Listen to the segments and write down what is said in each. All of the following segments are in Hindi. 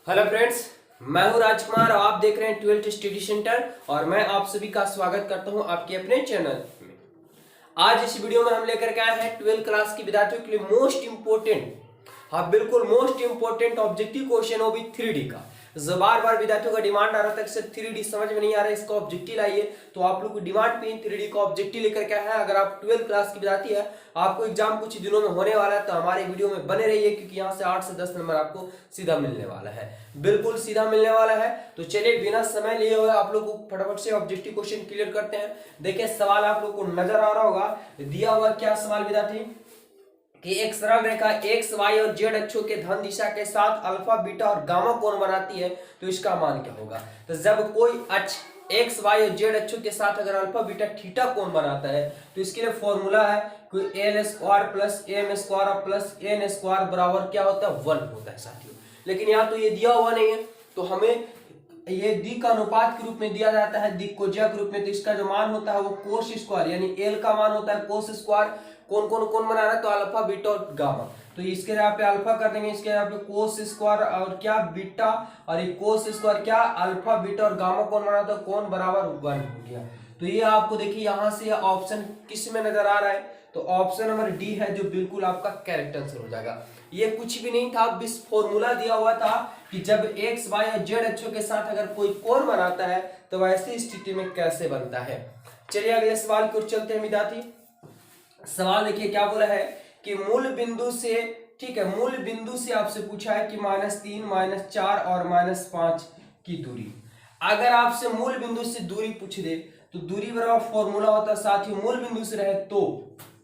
हेलो फ्रेंड्स, मैं हूं राजकुमार और आप देख रहे हैं 12th स्टडी सेंटर और मैं आप सभी का स्वागत करता हूं आपके अपने चैनल में। आज इस वीडियो में हम लेकर के आए हैं 12th क्लास के विद्यार्थियों के लिए मोस्ट इंपोर्टेंट, हाँ बिल्कुल मोस्ट इंपोर्टेंट ऑब्जेक्टिव क्वेश्चन वो भी 3D का। बार बार विद्यार्थियों का डिमांड आ रहा था कि सर 3D समझ में नहीं आ रहा है, इसका ऑब्जेक्टिव लाइए। तो आप लोग को डिमांड पे 3D का ऑब्जेक्टिव लेकर के आया है। अगर आप 12th क्लास की विद्यार्थी है, आपको एग्जाम कुछ दिनों में होने वाला है, तो हमारे वीडियो में बने रहिए क्योंकि यहाँ से 8 से 10 नंबर आपको सीधा मिलने वाला है, बिल्कुल सीधा मिलने वाला है। तो चलिए बिना समय लिए हुए आप लोग को फटाफट से ऑब्जेक्टिव क्वेश्चन क्लियर करते हैं। देखिए सवाल आप लोग को नजर आ रहा होगा, दिया हुआ क्या सवाल विद्यार्थी कि एक सरल रेखा एक्स वाई और जेड अक्षों के धन दिशा के साथ अल्फा बीटा और गामा कोण बनाती है, तो इसका मान क्या होगा। तो जब कोई अक्ष एक्स वाई और जेड अक्षों के साथ अगर अल्फा बीटा थीटा कोण बनाता है तो इसके लिए फॉर्मूला है कि L square plus M square plus N square बराबर क्या होता है 1 होता है साथियों। लेकिन यहाँ तो ये दिया हुआ नहीं है, तो हमें ये दिक् का अनुपात के रूप में दिया जाता है, दिक् को ज्या के रूप में। तो इसका जो मान होता है वो कोस स्क्वायर यानी एल का मान होता है कोस स्क्वायर। कौन कौन कौन बना रहा है तो अल्फा बीटा और गामा। तो इसके यहाँ पे अल्फा कर देंगे, इसके यहाँ पे कोस स्क्वायर और क्या बीटा और ये कोस स्क्वायर क्या अल्फा बीटा और गामा कौन बना था कौन बराबर 1 हो गया। तो ये आपको देखिए यहाँ से ऑप्शन किस में नजर आ रहा है, तो ऑप्शन नंबर डी है जो बिल्कुल आपका करेक्ट आंसर हो जाएगा। ये कुछ भी नहीं था, बस फॉर्मूला दिया हुआ था कि जब एक्स वाई और जेड अक्षों के साथ अगर कोई कोण बनाता है तो वैसी स्थिति में कैसे बनता है। चलिए अगले सवाल की ओर चलते हैं विद्यार्थी। सवाल देखिए क्या बोला है कि मूल बिंदु से, ठीक है, मूल बिंदु से आपसे पूछा है कि -3 -4 और -5 की दूरी। अगर आपसे मूल बिंदु से दूरी पूछ दे तो दूरी बराबर फॉर्मूला होता है साथ ही मूल बिंदु से रहे तो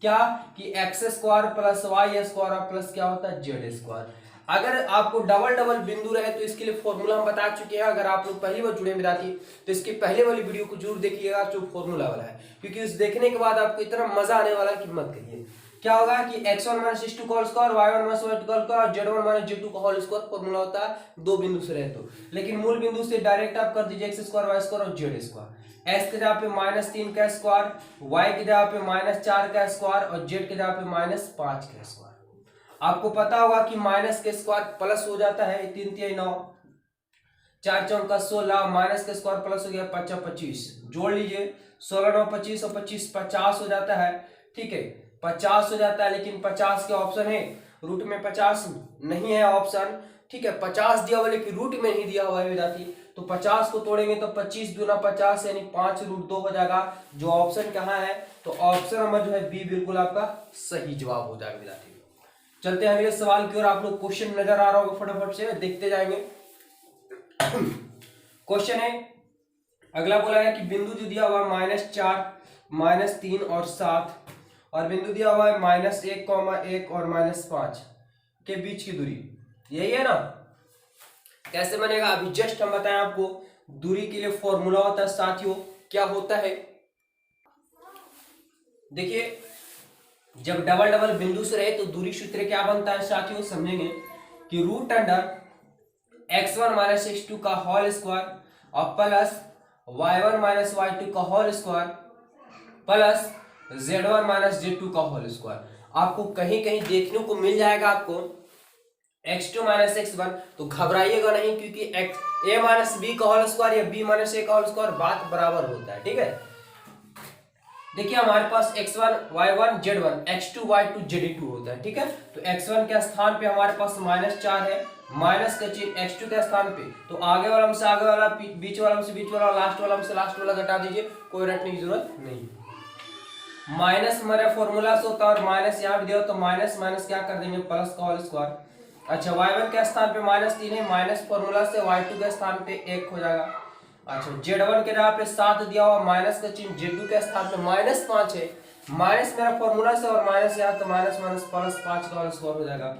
क्या कि X square plus Y square plus क्या होता है जेड स्क्वायर। अगर आपको डबल डबल बिंदु रहे तो इसके लिए फॉर्मूला हम बता चुके हैं। अगर आप लोग पहली बार जुड़े विद्यार्थी तो इसके पहले वाली वीडियो को जरूर देखिएगा जो फॉर्मूला वाला है, क्योंकि उस देखने के बाद आपको इतना मजा आने वाला है कि मत कहिए। क्या होगा कि x1 - x2 का होल स्क्वायर y1 - y2 का होल स्क्वायर z1 - z2 का होल स्क्वायर फॉर्मूला होता है दो बिंदु से रहे तो। लेकिन मूल बिंदु से डायरेक्ट आप कर दीजिए x स्क्वायर y स्क्वायर और z स्क्वायर। x के जगह पे -3 का स्क्वायर, y के जगह पे -4 का स्क्वायर और z के जगह पे -5 का स्क्वायर। आपको पता होगा कि माइनस के स्क्वायर प्लस हो जाता है 3 3 9 4 4 का 16, माइनस के स्क्वायर प्लस हो गया 5 25, जोड़ लीजिए 16 9 25 और 25 50 हो जाता है। ठीक है 50 हो जाता है, लेकिन 50 के ऑप्शन है रूट में 50 नहीं है ऑप्शन। ठीक है 50 दिया हुआ लेकिन रूट में नहीं दिया हुआ है विद्यार्थी, तो 50 को तोड़ेंगे तो 25 दूना 50 यानी 5√2 हो जाएगा। जो ऑप्शन कहाँ है तो ऑप्शन नंबर जो है बी बिल्कुल आपका सही जवाब हो जाएगा विद्यार्थी। चलते हैं अगले सवाल की ओर। आप लोग क्वेश्चन नजर आ रहा होगा, फटाफट से देखते जाएंगे। क्वेश्चन है अगला बोला है कि बिंदु जो दिया हुआ है -4 -3 और 7 और बिंदु दिया हुआ है -1 1 और -5 के बीच की दूरी यही है ना। कैसे बनेगा अभी जस्ट हम बताएं आपको। दूरी के लिए फॉर्मूला होता है साथियों, क्या होता है देखिए, जब डबल डबल बिंदु से रहे तो दूरी सूत्र क्या बनता है साथियों, समझेंगे कि रूट अंडर x1 - x2 का होल स्क्वायर और प्लस y1 - y2 का whole square plus z1 - z2 का होल स्क्वायर। आपको कहीं कहीं देखने को मिल जाएगा आपको x2 - x1, तो घबराइएगा नहीं क्योंकि a - b का होल स्क्वायर या b - a का होल स्क्वायर बात बराबर होता है। ठीक है देखिए हमारे पास x1 y1 z1 x2 y2 z2 होता है। ठीक है तो x1 के स्थान पे हमारे पास -4 है, माइनस का चिन्ह x2 के स्थान पे, तो आगे वाला में से आगे वाला, बीच वाला में से बीच वाला, लास्ट वाला में से लास्ट वाला घटा दीजिए, कोई रटने की जरूरत नहीं। माइनस हमारे फॉर्मूला से होता है और माइनस यहाँ भी दिया तो माइनस माइनस क्या कर देंगे प्लस का होल स्क्वायर। अच्छा y1 के स्थान पे -3 है, माइनस फॉर्मूला से y2 के स्थान पे 1 हो जाएगा। अच्छा z1 के जगह पे 7 दिया हुआ, माइनस का चिन्ह z2 के स्थान पे -5 है, माइनस मेरा फॉर्मूला से और माइनस यहाँ तो माइनस माइनस प्लस 5 का होल स्क्वायर हो जाएगा।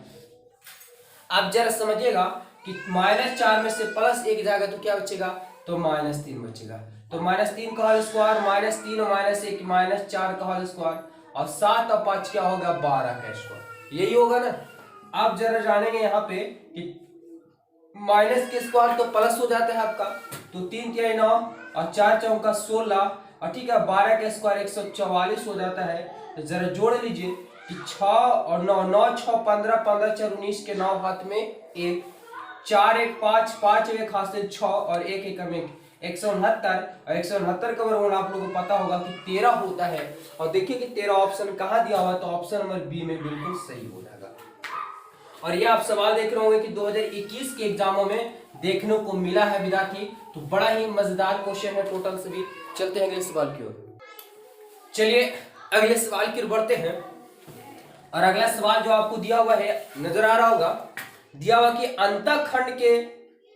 अब जरा समझिएगा कि -4 में से +1 जाएगा तो क्या बचेगा तो -3 बचेगा। तो -3 का होल स्क्वायर -3 और -1 -4 का होल स्क्वायर और 7 और 5 क्या होगा 12 का स्क्वायर, यही होगा ना। अब जरा जानेंगे यहाँ पे कि माइनस के स्क्वायर तो प्लस हो जाता है आपका, तो 3 3 9 और 4 4 का 16 और ठीक है 12 का स्क्वायर 144 हो जाता है। तो जरा जोड़ लीजिए कि 6 और 9 9 6 15 15 4 19 के 9 हाथ में 1 4 1 5, 5 1 हासिल 6 और 1 एकम 1, 169। और 169 का वर्गमूल आप लोगों को पता होगा कि 13 होता है। और देखिए कि 13 ऑप्शन कहाँ दिया हुआ है, तो ऑप्शन नंबर बी में बिल्कुल सही हो जाएगा। और ये आप सवाल देख रहे होंगे कि 2021 के एग्जामों में देखने को मिला है विद्यार्थी, तो बड़ा ही मजेदार क्वेश्चन है टोटल सभी। चलते हैं अगले सवाल की ओर। चलिए अगले सवाल की ओर बढ़ते हैं। और अगला सवाल जो आपको दिया हुआ है, नजर आ रहा होगा, दिया हुआ कि अंतःखंड के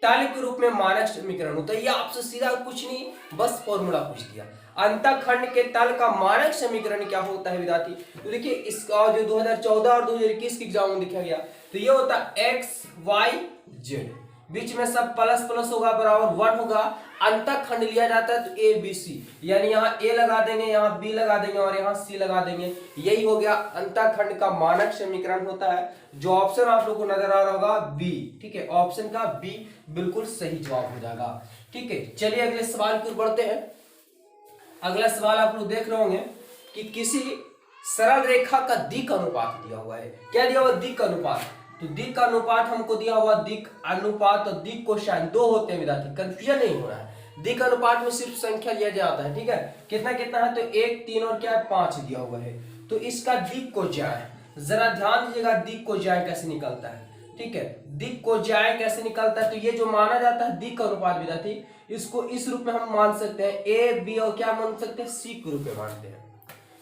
तल के रूप में मानक समीकरण होता है। ये आपसे सीधा कुछ नहीं, बस फॉर्मूला पूछ दिया। अंतःखंड के तल का मानक समीकरण क्या होता है विद्यार्थी? तो देखिए इसका जो 2014 और 2021 के एग्जाम में लिखा गया, तो ये होता है एक्स वाई जेड, बीच में सब प्लस प्लस होगा, बराबर 1 होगा। अंतःखंड लिया जाता है तो ए बी सी, यानी यहाँ ए लगा देंगे, यहाँ बी लगा देंगे और यहाँ सी लगा देंगे। यही हो गया अंतःखंड का मानक समीकरण होता है। जो ऑप्शन आप लोग को नजर आ रहा होगा बी, ठीक है, ऑप्शन का बी बिल्कुल सही जवाब हो जाएगा। ठीक है, चलिए अगले सवाल की ओर बढ़ते हैं। अगला सवाल आप लोग देख रहे होंगे कि किसी सरल रेखा का दिक् अनुपात दिया हुआ है। क्या दिया हुआ? दिक् अनुपात। तो दिक् अनुपात हमको दिया हुआ, दिक् अनुपात और दिक् कोसाइन दो होते हैं विद्यार्थी, कंफ्यूजन नहीं हो रहा है। दिक् अनुपात में सिर्फ संख्या लिया जाता है, ठीक है, कितना कितना है, तो 1 3 और क्या है 5 दिया हुआ है। तो इसका दिक् कोसाइन जरा ध्यान दीजिएगा, दिक् कोसाइन कैसे निकलता है, ठीक है, दिक् कोसाइन कैसे निकलता है। तो ये जो माना जाता है दिक् अनुपात विद्यार्थी, इसको इस रूप में हम मान सकते हैं, ए बी और क्या मान सकते हैं, सी के रूप में मानते हैं।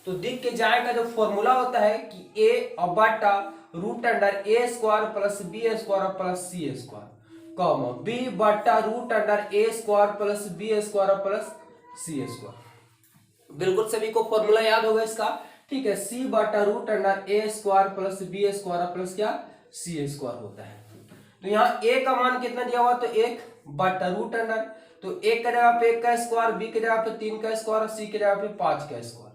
तो दिक् के जाए का जो फॉर्मूला होता है कि ए और बटा root under a square plus b square plus c square, comma b बटा root under a square plus b square plus c square. बिल्कुल सभी को फॉर्मूला याद होगा इसका, ठीक है, सी बटा root under a square plus b square plus क्या सी स्क्वायर होता है। तो यहाँ ए का मान कितना दिया हुआ, तो 1 बटा रूट अंडर, तो 1 का जगह पे 1 का स्क्वायर, बी के जगह पे 3 का स्क्वायर और सी के जगह पे 5 का स्क्वायर,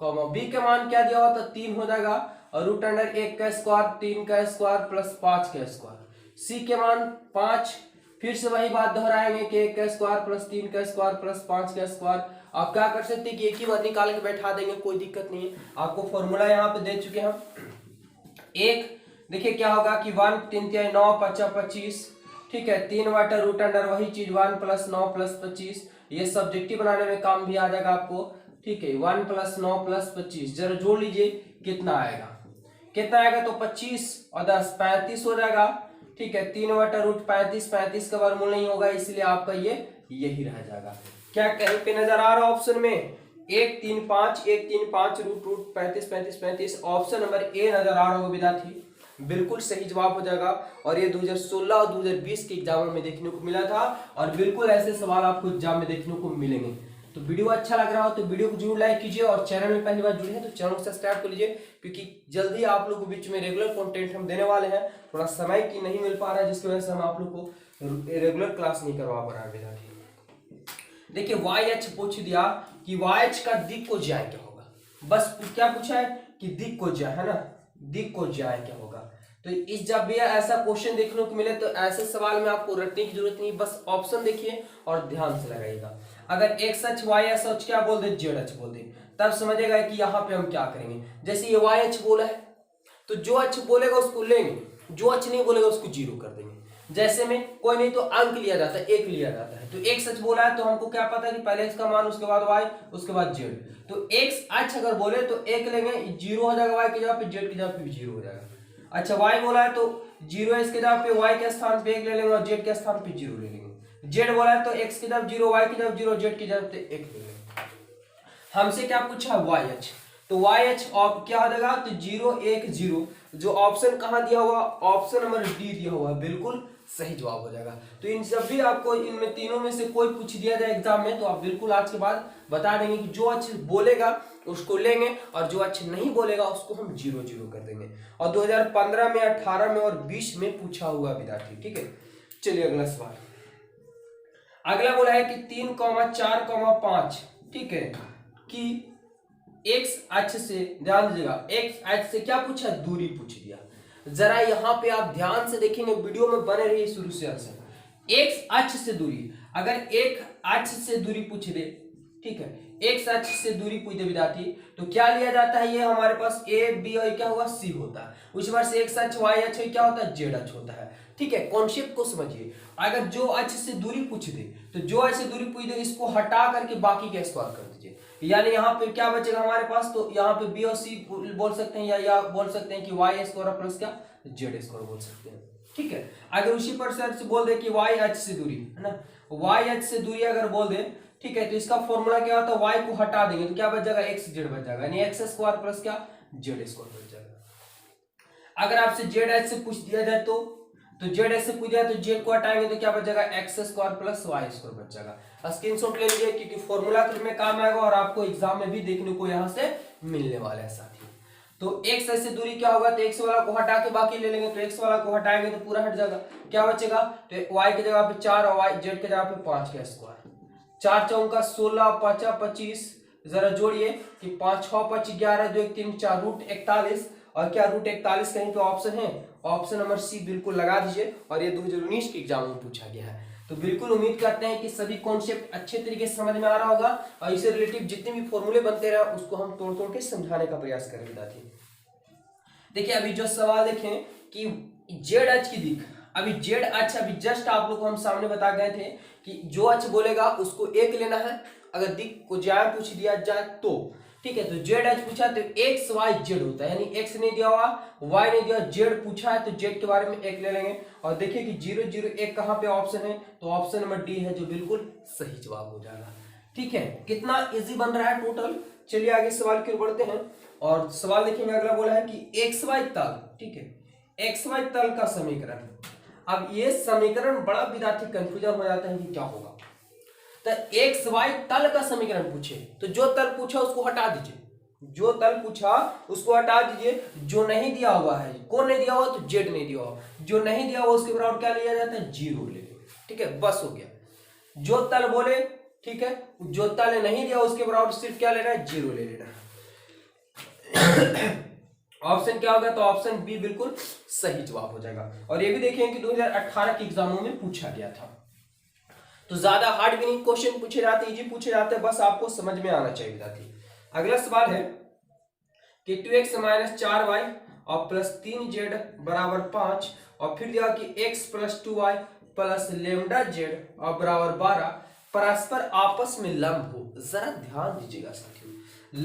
कॉमा बी के मान क्या दिया हुआ, तो 3 हो जाएगा और रूट अंडर 1 का स्क्वायर 3 का स्क्वायर प्लस 5 का स्क्वायर, सी के मान 5। फिर से वही बात दोहराएंगे कि 1 का स्क्वायर प्लस 3 का स्क्वायर प्लस 5 का स्क्वायर। आप क्या कर सकते हैं कि एक ही बार निकाल के बैठा देंगे, कोई दिक्कत नहीं है। आपको फॉर्मूला यहाँ पे दे चुके हैं हम। एक देखिए क्या होगा कि 1 3 3 9 5 25, ठीक है, 3 बटा रूट अंडर वही चीज 1 प्लस 9 प्लस 25, ये सब्जेक्टिव बनाने में काम भी आ जाएगा आपको, ठीक है, 1 प्लस 9 प्लस 25, जरा जोड़ लीजिए कितना आएगा, कितना आएगा, तो 25 और 10 35 हो जाएगा, ठीक है, 3 बटा रूट 35, 35 का वर्गमूल नहीं होगा, इसलिए आपका ये यही रह जाएगा। क्या कहीं पे नजर आ रहा है ऑप्शन में 1 3 5 1 3 5 root root 35 35 35, option number A नजर आ रहा होगा विद्यार्थी, बिल्कुल सही जवाब हो जाएगा। और ये 2016 और 2020 के एग्जामों में देखने को मिला था और बिल्कुल ऐसे सवाल आपको एग्जाम में देखने को मिलेंगे। तो वीडियो अच्छा लग रहा हो तो वीडियो को जरूर लाइक कीजिए और चैनल में पहली बार जुड़े हैं तो चैनल को सब्सक्राइब कर लीजिए, क्योंकि जल्दी आप लोगों के बीच में रेगुलर कंटेंट हम देने वाले हैं। थोड़ा समय की नहीं मिल पा रहा है, जिसकी वजह से हम आप लोग को रेगुलर क्लास नहीं करवा पा रहे हैं। देखिए YH पूछ दिया कि YH का दिक् को ज्याय क्या होगा, बस क्या पूछा है कि दिक् को ज्याय, है ना, दिक् को ज्याय क्या होगा। तो इस जब भी ऐसा क्वेश्चन देखने को मिले तो ऐसे सवाल में आपको रटने की जरूरत नहीं, बस ऑप्शन देखिए और ध्यान से लगाइएगा। अगर एक्स अक्ष वाई अक्ष क्या बोल दे, जेड अक्ष बोल दे, तब समझेगा कि यहाँ पे हम क्या करेंगे। जैसे ये वाई अक्ष बोला है तो जो अक्ष बोलेगा उसको लेंगे, जो अक्ष नहीं बोलेगा उसको जीरो कर देंगे। जैसे में कोई नहीं तो अंक लिया जाता है, एक लिया जाता है, तो एक्स अक्ष बोला है तो हमको क्या पता है कि पहले एक्स का मान, उसके बाद वाई, उसके बाद जेड। तो एक्स अक्ष अगर बोले तो एक लेंगे, जीरो हो जाएगा वाई की जगह पे, जेड की जगह पे भी जीरो हो जाएगा। अच्छा वाई बोला है तो जीरो इसके जगह पे, वाई के स्थान पे एक ले लेंगे और जेड के स्थान पे जीरो ले लेंगे। जेड बोला है तो एक्स की तरफ जीरो, वाई की तरफ जीरो, जेड की तरफ एक ले लेंगे। हमसे क्या पूछा, वाई अक्ष, तो वाई अक्ष और क्या हो जाएगा, तो 0 1 0। जो ऑप्शन कहाँ दिया हुआ, ऑप्शन नंबर डी दिया हुआ, बिल्कुल सही जवाब हो जाएगा। तो इन सब भी आपको इनमें तीनों में से कोई पूछ दिया जाए एग्जाम में तो आप बिल्कुल आज के बाद बता देंगे कि जो अक्ष बोलेगा उसको लेंगे और जो अक्ष नहीं बोलेगा उसको हम 0 0 कर देंगे। और 2015 में, 18 में और 20 में पूछा हुआ विद्यार्थी, ठीक है। चलिए अगला सवाल, अगला बोला है कि 3, 4, 5, ठीक है, कि एक्स अक्ष से, ध्यान दीजिएगा, एक्स अक्ष से क्या पूछा, दूरी पूछ दिया। जरा यहाँ पे आप ध्यान से देखेंगे, वीडियो में बने रहिए शुरू से अंत तक। एक्स अक्ष से दूरी, अगर एक अक्ष से दूरी पूछ दे, ठीक है, एक्स अक्ष से दूरी पूछ दे विद्यार्थी, तो क्या लिया जाता है, ये हमारे पास ए बी और क्या होगा सी होता है। उसी बार से एक्स अक्ष वाई अक्ष क्या होता है, जेड अक्ष होता है। ठीक है, कॉन्सेप्ट को समझिए। अगर जो अक्ष से दूरी पूछ दे तो जो अक्ष से दूरी पूछ दे इसको हटा करके बाकी के स्क्वायर कर दीजिए, यानी यहाँ पे क्या बचेगा हमारे पास, तो यहाँ पे बी और सी बोल सकते हैं या बोल सकते हैं कि वाई स्क्वायर प्लस क्या जेड स्क्वायर बोल सकते हैं। ठीक है, अगर उसी पर से बोल दे कि वाई अक्ष से दूरी है ना, वाई अक्ष से दूरी अगर बोल दे, ठीक है, तो इसका फॉर्मूला क्या होता है, वाई को हटा देंगे तो क्या बच जाएगा, एक्स जेड बच जाएगा, यानी एक्स स्क्वायर प्लस क्या जेड स्क्वायर बच जाएगा। अगर आपसे जेड एच से पूछ दिया जाए तो जेड एच से पूछ दिया तो जेड को हटाएंगे तो क्या बच जाएगा, X square plus Y square बच जाएगा। स्क्रीनशॉट ले लीजिए क्योंकि फॉर्मूला में काम आएगा और आपको एग्जाम में भी देखने को यहाँ से मिलने वाला है साथी। तो एक्स से दूरी क्या होगा, तो एक्स वाला को हटा के बाकी ले लेंगे, तो एक्स वाला को हटाएंगे तो पूरा हट जाएगा, क्या बचेगा, तो वाई की जगह पे 4 और वाई जेड की जगह पे 5 का स्क्वायर, 4 चौका 16 5 25, जरा जोड़िए कि 5 6 5 11 2 1 3 4 रूट 41, और क्या रूट 41 कहीं पे ऑप्शन है, ऑप्शन नंबर सी बिल्कुल लगा दीजिए, और ये 2019 के एग्जाम में पूछा गया है। तो बिल्कुल उम्मीद करते हैं कि सभी कॉन्सेप्ट अच्छे तरीके से समझ में आ रहा होगा, और इससे रिलेटिव जितने भी फॉर्मूले बनते रहे उसको हम तोड़ तोड़ के समझाने का प्रयास करेंगे साथी। देखिए अभी जो सवाल देखें कि जेड अक्ष की दिख, अभी जेड अक्ष अभी जस्ट आप लोग को हम सामने बता गए थे कि जो अक्ष बोलेगा उसको एक लेना है, अगर दिख को ज्यादा पूछ दिया जाए तो, ठीक है, तो जेड अक्ष पूछा तो एक्स वाई जेड होता है, यानी एक्स नहीं दिया हुआ, वाई नहीं दिया, जेड पूछा है तो जेड के बारे में एक ले लेंगे, और देखिए कि 0 0 1 कहाँ पे ऑप्शन है, तो ऑप्शन नंबर डी है जो बिल्कुल सही जवाब हो जाएगा। ठीक है, कितना इजी बन रहा है टोटल। चलिए आगे सवाल की ओर बढ़ते हैं, और सवाल देखिए अगला बोला है कि एक्स वाई तल, ठीक है, एक्स वाई तल का समीकरण। अब ये समीकरण बड़ा विद्यार्थी कंफ्यूजन हो जाता है कि क्या होगा, तो एक्स वाई तल का समीकरण पूछे तो जो तल पूछा उसको हटा दीजिए, जो तल पूछा उसको हटा दीजिए, जो नहीं दिया हुआ है, कौन नहीं दिया हुआ, तो जेड नहीं दिया हुआ, जो नहीं दिया हुआ उसके बराबर क्या लिया जाता है, 0 ले लेंगे। ठीक है, बस हो गया। जो तल बोले, ठीक है, जो तल नहीं दिया उसके बराबर सिर्फ क्या लेना है, 0 ले लेना है। ऑप्शन क्या होगा, तो ऑप्शन बी बिल्कुल सही जवाब हो जाएगा। और ये भी देखें कि 2018 के एग्जामों में पूछा गया था, तो ज्यादा हार्ड भी नहीं क्वेश्चन पूछे जाते, इजी पूछे जाते, बस आपको समझ में आना चाहिए विद्यार्थी। अगला सवाल है कि 2x - 4y और प्लस 3z बराबर 5, और फिर दिया कि x + 2y plus lambda z और बराबर 12 परस्पर आपस में लंब हो। जरा ध्यान दीजिएगा साथियों,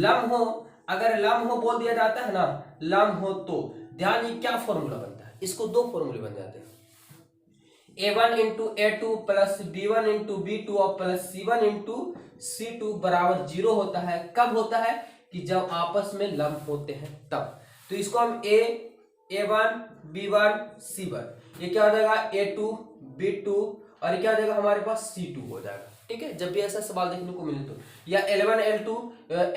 लंब हो, अगर लंब हो बोल दिया जाता है ना, लंब हो तो ध्यान, ये क्या फॉर्मूला बनता है, इसको दो फॉर्मूले बन जाते हैं, a1 × a2 plus b1 × b2 और प्लस c1 × c2 बराबर 0 होता है। कब होता है, कि जब आपस में लंब होते हैं तब। तो इसको हम a1 b1 c1, ये क्या हो जाएगा, a2 b2 और क्या हो जाएगा हमारे पास c2 हो जाएगा। ठीक है, जब भी ऐसा सवाल देखने को मिले तो, या L1 L2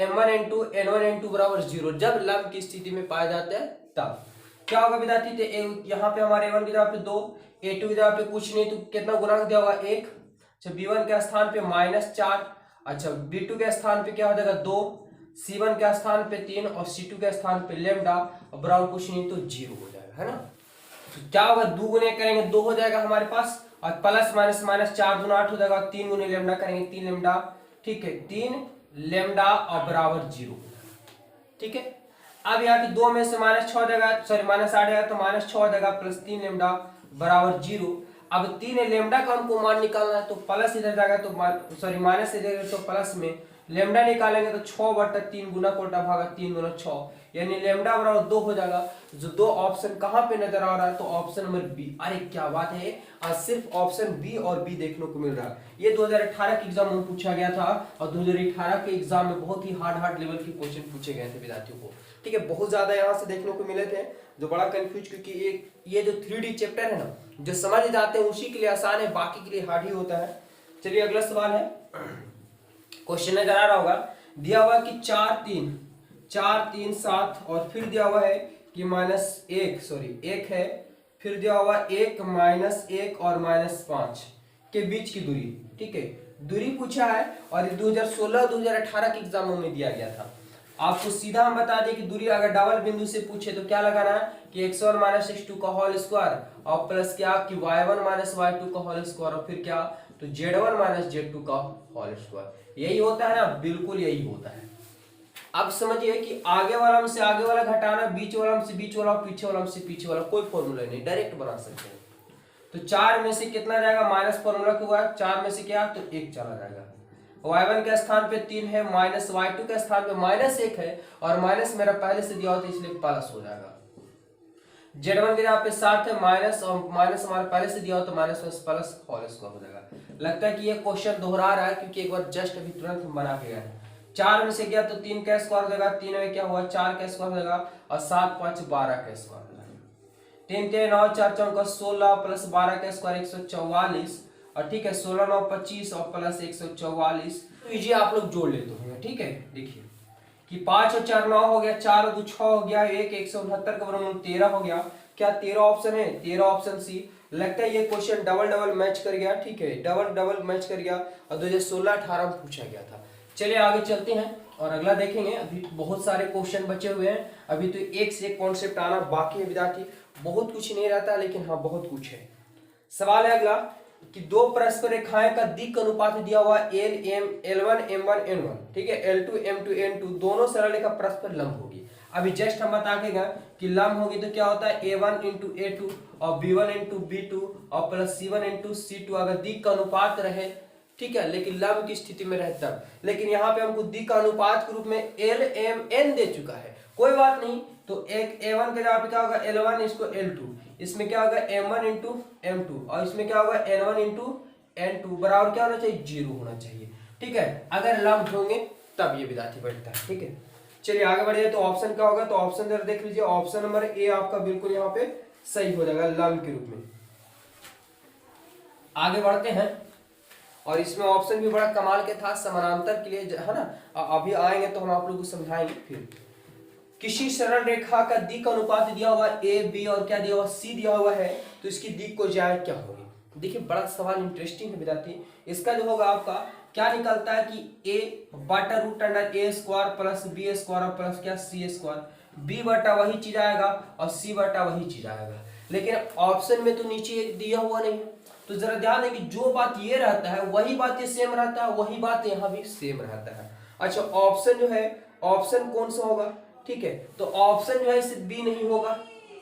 M1 N2 N1 N2 बराबर 0, जब लंब की स्थिति में पाया जाता है तब क्या होगा विद्यार्थी, तो यहाँ पे हमारे A1 की जगह पे 2, A2 की जगह पे कुछ नहीं, तो कितना गुणांक दिया होगा 1, अच्छा B1 के स्थान पे -4, अच्छा B2 के स्थान पे क्या हो जाएगा 2, C1 के स्थान पे 3 और C2 के स्थान पे लैम्डा, और बराबर कुछ नहीं तो 0 हो जाएगा, है ना। तो क्या होगा, 2 गुने करेंगे 2 हो जाएगा हमारे पास, और प्लस माइनस माइनस 4 दूना 8 हो जाएगा, 3 गुने लैम्डा करेंगे 3 लैम्डा, ठीक है, 3 लैम्डा और बराबर 0। ठीक है, अब यहाँ पे 2 में से -6 हो जाएगा, सॉरी -8 जाएगा तो -6 हो जाएगा, प्लस 3 लैम्डा बराबर 0। अब 3 लैम्डा का हमको मान निकालना है, तो प्लस इधर जाएगा तो सॉरी माइनस इधर तो प्लस में लैम्डा निकालेंगे तो 6/3 गुना कोटा भागा 3 गुना 6, यानी लैम्डा बराबर 2 हो जाएगा। जो 2 ऑप्शन कहाँ पे नजर आ रहा है, तो ऑप्शन नंबर बी। अरे क्या बात है, आज सिर्फ ऑप्शन बी और बी देखने को मिल रहा है। ये 2018 के एग्जाम में पूछा गया था, और 2018 के एग्जाम में बहुत ही हार्ड लेवल के क्वेश्चन पूछे गए थे विद्यार्थियों को। ठीक है, बहुत ज्यादा यहाँ से देखने को मिले थे जो बड़ा कंफ्यूज, क्योंकि ये जो 3D चैप्टर है ना, जो समझ जाते हैं उसी के लिए आसान है, बाकी के लिए हार्ड ही होता है। चलिए अगला सवाल है, क्वेश्चन नजर आ रहा होगा, दिया हुआ कि 4 3 7 और फिर दिया हुआ है कि -1 है, फिर दिया हुआ 1 -1 और -5 के बीच की दूरी। ठीक है, दूरी पूछा है, और ये 2016-2018 के एग्जामों में दिया गया था। आपको सीधा हम बता दें कि दूरी अगर डबल बिंदु से पूछे तो क्या लगाना है, कि x1 - x2 का होल स्क्वायर और प्लस क्या कि y1 - y2 का होल स्क्वायर, और फिर क्या तो z1 - z2 का होल स्क्वायर। यही होता है ना, बिल्कुल यही होता है। अब समझिए कि आगे वाला में से आगे वाला घटाना, बीच वाला में से बीच वाला, पीछे वाला में से पीछे वाला, कोई फॉर्मूला नहीं, डायरेक्ट बना सकते हैं। तो 4 में से कितना जाएगा, माइनस फॉर्मूला क्यों हुआ, 4 में से क्या, तो 1 चला जाएगा। y1 के स्थान पे 3 है, माइनस y2 के स्थान पे माइनस 1 है, और माइनस मेरा पहले से दिया होता है इसलिए प्लस हो जाएगा। z1 के यहाँ पे 7 है, माइनस और माइनस हमारे पहले से दिया हो तो माइनस प्लस होल स्क्वायर हो जाएगा। लगता है कि ये क्वेश्चन दोहरा रहा है क्योंकि एक बार जस्ट अभी तुरंत हम बना के गए। 4 में से गया तो 3 का स्क्वायर हो जाएगा, 3 में क्या हुआ 4 का स्क्वायर हो जाएगा, और 7 5 12 का स्क्वायर हो जाएगा। 3 3 9 4 4 16 प्लस 12 का स्क्वायर 144, और ठीक है 16 9 25 और प्लस 144। तो इजी आप लोग जोड़ लेते होंगे, ठीक है। देखिए कि 5 और 4 9 हो गया, 4 और 2 6 हो गया, 1 169 का वर्गमूल 13 हो गया। क्या 13 ऑप्शन है, 13 ऑप्शन सी। लगता है ये क्वेश्चन डबल डबल मैच कर गया, ठीक है, डबल डबल मैच कर गया, और 2016-18 में पूछा गया था। चलिए आगे चलते हैं और अगला देखेंगे। अभी बहुत सारे क्वेश्चन बचे हुए हैं, अभी तो एक से एक कॉन्सेप्ट आना बाकी है विद्यार्थी। बहुत कुछ नहीं रहता लेकिन हाँ बहुत कुछ है। सवाल है अगला कि दो परस्पर रेखाएं का दिक् अनुपात दिया हुआ L1 M1 N1, ठीक है, L2 M2 N2, दोनों सरल रेखा परस्पर लंब होगी। अभी जस्ट हम बता के गए कि लंब होगी तो क्या होता है A1 इंटू A2 और B1 इंटू B2 और प्लस C1 इंटू C2 अगर दिक् का अनुपात रहे, ठीक है, लेकिन लंब की स्थिति में रहे तब। लेकिन यहाँ पे हमको दिक् का अनुपात के रूप में LMN दे चुका है, कोई बात नहीं। तो एक A1 के जगह पे क्या होगा L1 इसको L2, इसमें क्या होगा M1 इंटू M2 और इसमें क्या होगा N1 इंटू N2 बराबर क्या होना चाहिए, 0 होना चाहिए, ठीक है। अगर लंब होंगे तब ये विद्यार्थी बैठता है, ठीक है। चलिए आगे बढ़िए। तो ऑप्शन क्या होगा, तो ऑप्शन जरा देख लीजिए। ऑप्शन नंबर ए आपका बिल्कुल यहाँ पे सही हो जाएगा लंब के रूप में। आगे बढ़ते हैं और इसमें ऑप्शन भी बड़ा कमाल के था, समानांतर के लिए है ना, अभी आएंगे तो हम आप लोगों को समझाएंगे। फिर किसी सरल रेखा का दिक् अनुपात दिया हुआ ए बी और क्या दिया हुआ सी दिया हुआ है, तो इसकी दिक् को ज्यादा क्या होगी। देखिए बड़ा सवाल इंटरेस्टिंग है विद्यार्थी। इसका जो होगा आपका क्या निकलता है कि ए बटा root under a square plus b square और प्लस क्या सी स्क्वायर, बी बटा वही चीज आएगा और सी बटा वही चीज आएगा। लेकिन ऑप्शन में तो नीचे एक दिया हुआ नहीं है, तो जरा ध्यान है कि जो बात ये रहता है वही बात ये सेम रहता है, वही बात यहाँ भी सेम रहता है। अच्छा ऑप्शन जो है, ऑप्शन कौन सा होगा, ठीक है, तो ऑप्शन जो है सिर्फ बी नहीं होगा।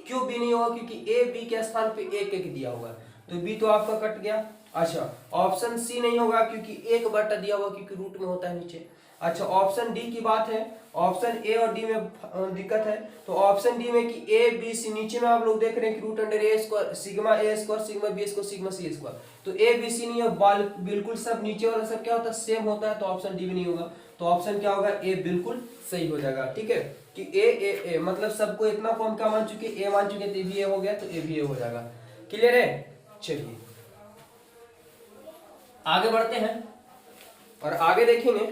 क्यों बी नहीं होगा, क्योंकि ए बी के स्थान पे एक एक दिया हुआ है, तो बी तो आपका कट गया। अच्छा ऑप्शन सी नहीं होगा क्योंकि एक बटा दिया हुआ, क्योंकि रूट में होता है नीचे। अच्छा ऑप्शन डी की बात है, ऑप्शन ए और डी में दिक्कत है। तो ऑप्शन डी में कि ए बी सी, नीचे में आप लोग देख रहे हैं कि root under a square sigma a square sigma b square sigma c square, तो ए बी सी नहीं है, बिल्कुल सब नीचे वाला सब क्या होता है सेम होता है, तो ऑप्शन डी भी नहीं होगा। तो ऑप्शन क्या होगा, ए बिल्कुल सही हो जाएगा, ठीक है, कि ए मतलब सबको इतना फॉर्म क्या मान चुके, ए मान चुके, तो ए भी ए हो गया, तो ए भी ए हो जाएगा। क्लियर है। चलिए आगे बढ़ते हैं और आगे देखेंगे।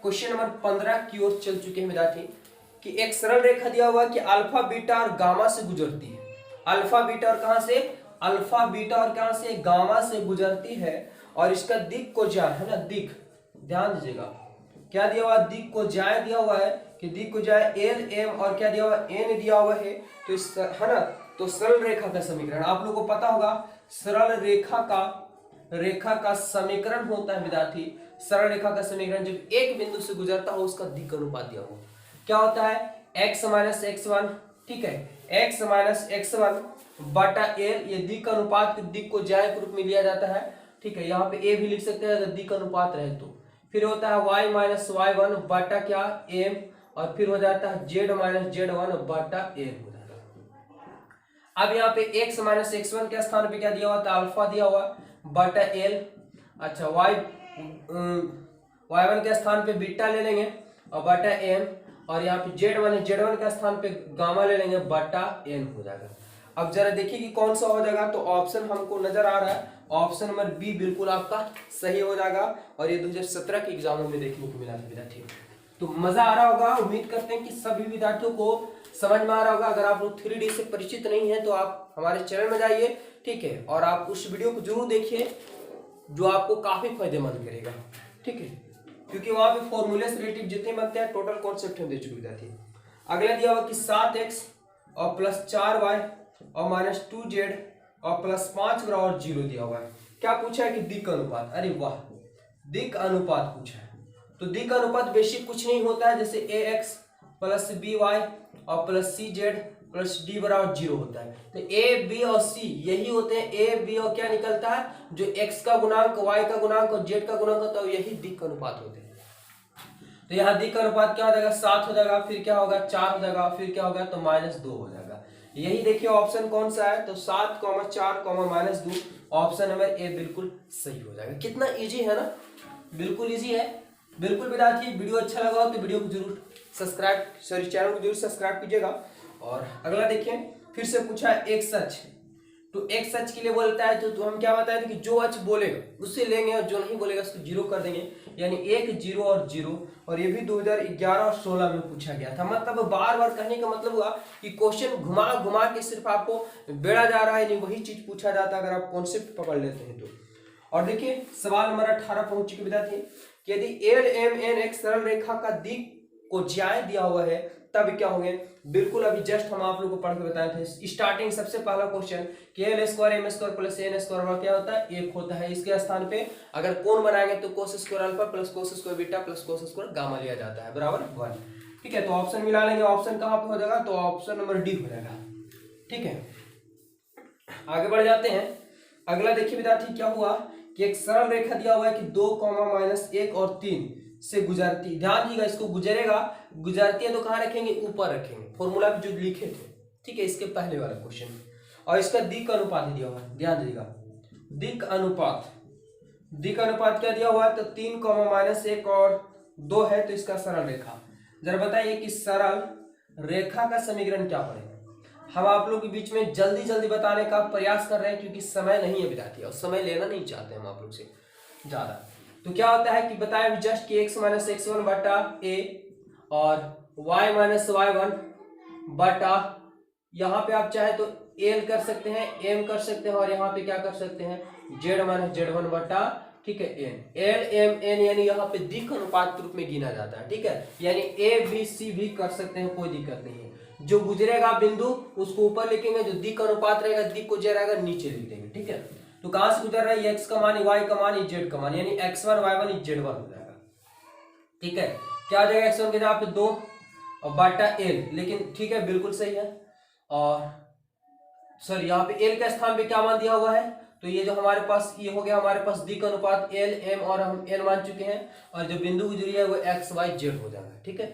क्वेश्चन नंबर 15 की ओर चल चुके हैं विद्यार्थी कि एक सरल रेखा दिया हुआ कि अल्फा बीटा और गामा से गुजरती है। अल्फा बीटा और कहां से, अल्फा बीटा और कहां से, गामा से गुजरती है, और इसका दिक् को ज्या है ना, दिक् ध्यान दीजिएगा क्या दिया हुआ, दिक् को ज्या दिया हुआ है कि दिक् को ज्या एल एम और क्या दिया हुआ एन दिया हुआ है, तो इस है ना, तो सरल रेखा का समीकरण आप लोगों को पता होगा। सरल रेखा का समीकरण होता है विद्यार्थी, सरल रेखा का समीकरण जब एक बिंदु से गुजरता हो उसका दिक् अनुपात दिया हो, क्या होता है x माइनस x1, ठीक है, x माइनस x1 बटा एल, ये दिक् अनुपात के दिक् को ज्या के रूप में लिया जाता है, ठीक है। यहाँ पे ए भी लिख सकते हैं अगर दिक् अनुपात रहे तो। फिर होता है y माइनस y1 बटा क्या m, और फिर हो जाता है z माइनस z1 बटा n हो जाता है। अब यहाँ पे x माइनस x1 के स्थान पे क्या दिया हुआ था, अल्फा दिया हुआ बटा एल। अच्छा y1 के स्थान पे बीटा ले लेंगे और बटा m, और यहाँ पे z1 के स्थान पे गामा ले लेंगे बटा n हो जाएगा। अब जरा देखिए कि कौन सा हो जाएगा, तो ऑप्शन हमको नजर आ रहा है, ऑप्शन नंबर बी बिल्कुल आपका सही हो जाएगा। और ये 2017 के एग्जामों में देखने को मिला था विद्यार्थी। तो मजा आ रहा होगा, उम्मीद करते हैं कि सभी विद्यार्थियों को समझ में आ रहा होगा। अगर आप लोग 3D से परिचित नहीं है तो आप हमारे चैनल में जाइए, ठीक है, और आप उस वीडियो को जरूर देखिए जो आपको काफी फायदेमंद करेगा, ठीक है, क्योंकि वहां पे फॉर्मूले से रिलेटेड जितने बनते हैं टोटल कॉन्सेप्ट हम दे चुके विद्यार्थी। अगला दिया हुआ कि 7x और प्लस 4y और माइनस 2z और प्लस 5 बराबर 0 दिया हुआ है। क्या पूछा है कि दिक् अनुपात, अरे वाह, दिक् अनुपात पूछा है। तो दिक् अनुपात बेसिक कुछ नहीं होता है, जैसे ax प्लस by और प्लस cz प्लस डी बराबर 0 होता है। तो ए बी और सी यही होते हैं, ए बी और क्या निकलता है, जो एक्स का गुणांक, वाई का गुणांक और जेड का गुणांक होता है, यही दिक् अनुपात होते हैं। तो यहाँ दिक् अनुपात क्या हो जाएगा, 7 हो जाएगा, फिर क्या होगा 4 हो जाएगा, फिर क्या होगा तो -2 हो जाएगा। यही देखिए ऑप्शन कौन सा है, तो 7, 4, -2, ऑप्शन नंबर ए बिल्कुल सही हो जाएगा। कितना इजी है ना, बिल्कुल इजी है। बिल्कुल विद्यार्थी, वीडियो अच्छा लगा हो तो वीडियो को जरूर चैनल को जरूर सब्सक्राइब कीजिएगा। और अगला देखिए, फिर से पूछा है एक सच, तो एक सच के लिए बोलता है तो हम क्या बताए थे कि जो अच बोलेगा उससे लेंगे और जो नहीं बोलेगा उसको 0 कर देंगे, यानी 1 0 और 0। और ये भी 2011 और 16 में पूछा गया था। मतलब बार बार कहने का मतलब हुआ कि क्वेश्चन घुमा घुमा के सिर्फ आपको बेड़ा जा रहा है, नहीं वही चीज पूछा जाता है अगर आप कॉन्सेप्ट पकड़ लेते हैं तो। और देखिए सवाल नंबर 18 पहुंच चुके विद्यार्थी कि यदि एल एम एन एक सरल रेखा का दिक् को ज्याय दिया हुआ है तब क्या होंगे। बिल्कुल अभी जस्ट हम आप लोगों को पढ़ के बताए थे स्टार्टिंग, सबसे पहला क्वेश्चन कि L square M square plus N square क्या होता है, 1 होता है। इसके स्थान पे अगर कोण बनाएंगे तो cos square alpha plus cos square beta plus cos square gamma लिया जाता है बराबर 1। ठीक है, तो ऑप्शन मिला लेंगे, ऑप्शन कहाँ पे हो जाएगा, तो ऑप्शन नंबर डी हो जाएगा। ठीक है, आगे बढ़ जाते हैं। अगला देखिए विद्यार्थी क्या हुआ कि एक सरल रेखा दिया हुआ है कि 2, -1 और 3 से गुजरती, ध्यान दीजिएगा इसको गुजरेगा, गुजरती है तो कहाँ रखेंगे, ऊपर रखेंगे, फॉर्मूला जो लिखे थे। ठीक है, इसके पहले वाला क्वेश्चन। और इसका दिक् अनुपात दिया हुआ है, ध्यान दीजिएगा दिक् अनुपात क्या दिया हुआ है, तो 3, -1 और 2 है, तो इसका सरल रेखा। जरा बताइए कि सरल रेखा का समीकरण क्या पड़ेगा। हम आप लोगों के बीच में जल्दी जल्दी बताने का प्रयास कर रहे हैं क्योंकि समय नहीं है विद्यार्थी, और समय लेना नहीं चाहते हम आप लोग से ज्यादा। तो क्या होता है कि बताया जस्ट कि x - x1 बटा a और y - y1 बटा, यहाँ पे आप चाहे तो l कर सकते हैं, m कर सकते हैं, और यहाँ पे क्या कर सकते हैं z - z1 बटा, ठीक है, n, l m n, यानी यहाँ पे दिक् अनुपात के रूप में गिना जाता है। ठीक है, यानी a b c भी कर सकते हैं, कोई दिक्कत नहीं है। जो गुजरेगा बिंदु उसको ऊपर लिखेंगे, जो दिक् अनुपात रहेगा दिक् को जाएगा नीचे लिख देंगे। ठीक है, तो कहां से गुजर रहा है, x का मान, y का मान, z का मान, यानी x1 y1 z1 हो जाएगा। ठीक है, क्या आ जाएगा, x1 के जगह पे 2 और बटा l, लेकिन ठीक है बिल्कुल सही है। और सर यहाँ पे l के स्थान पे क्या मान दिया हुआ है, तो ये जो हमारे पास ये हो गया, हमारे पास दिक् अनुपात l m और हम l मान चुके हैं, और जो बिंदु गुजरी है वो x y z हो जाएगा। ठीक है,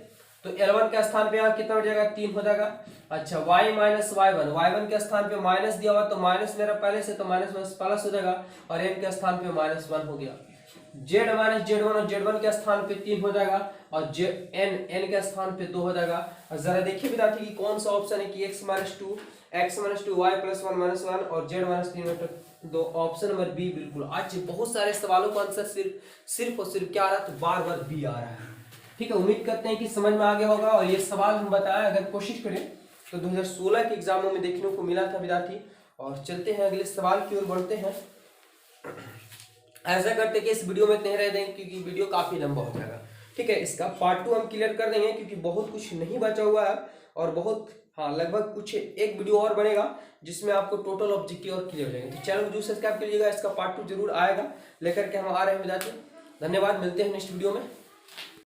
तो L1 के स्थान पे यहाँ कितना हो जाएगा, 3 हो जाएगा। अच्छा, y - y1 के स्थान पे माइनस दिया हुआ, तो माइनस मेरा पहले से, तो माइनस प्लस हो जाएगा, और n के स्थान पे -1 हो गया। z - z1 और z1 के स्थान पे 3 हो जाएगा, और n के स्थान पे 2 हो जाएगा। और जरा देखिए विद्यार्थी कि कौन सा ऑप्शन है कि x - 2 y + 1 - 1 और z - 3 2, ऑप्शन नंबर बी बिल्कुल। आज बहुत सारे सवालों का आंसर सिर्फ और सिर्फ क्या आ रहा है, तो बार बी आ रहा है। ठीक है, उम्मीद करते हैं कि समझ में आ गया होगा। और ये सवाल हम बताएं, अगर कोशिश करें तो 2016 के एग्जामों में देखने को मिला था विद्यार्थी। और चलते हैं अगले सवाल की ओर बढ़ते हैं। ऐसा करते कि इस वीडियो में इतने रह देंगे क्योंकि वीडियो काफी लंबा हो जाएगा। ठीक है, इसका पार्ट 2 हम क्लियर कर देंगे क्योंकि बहुत कुछ नहीं बचा हुआ है, और बहुत लगभग कुछ एक वीडियो और बनेगा जिसमें आपको टोटल ऑब्जेक्टिव और क्लियर हो जाएंगे। तो चैनल को जरूर सब्सक्राइब कीजिएगा, इसका पार्ट 2 जरूर आएगा लेकर के हम आ रहे हैं विद्यार्थी। धन्यवाद, मिलते हैं नेक्स्ट वीडियो में।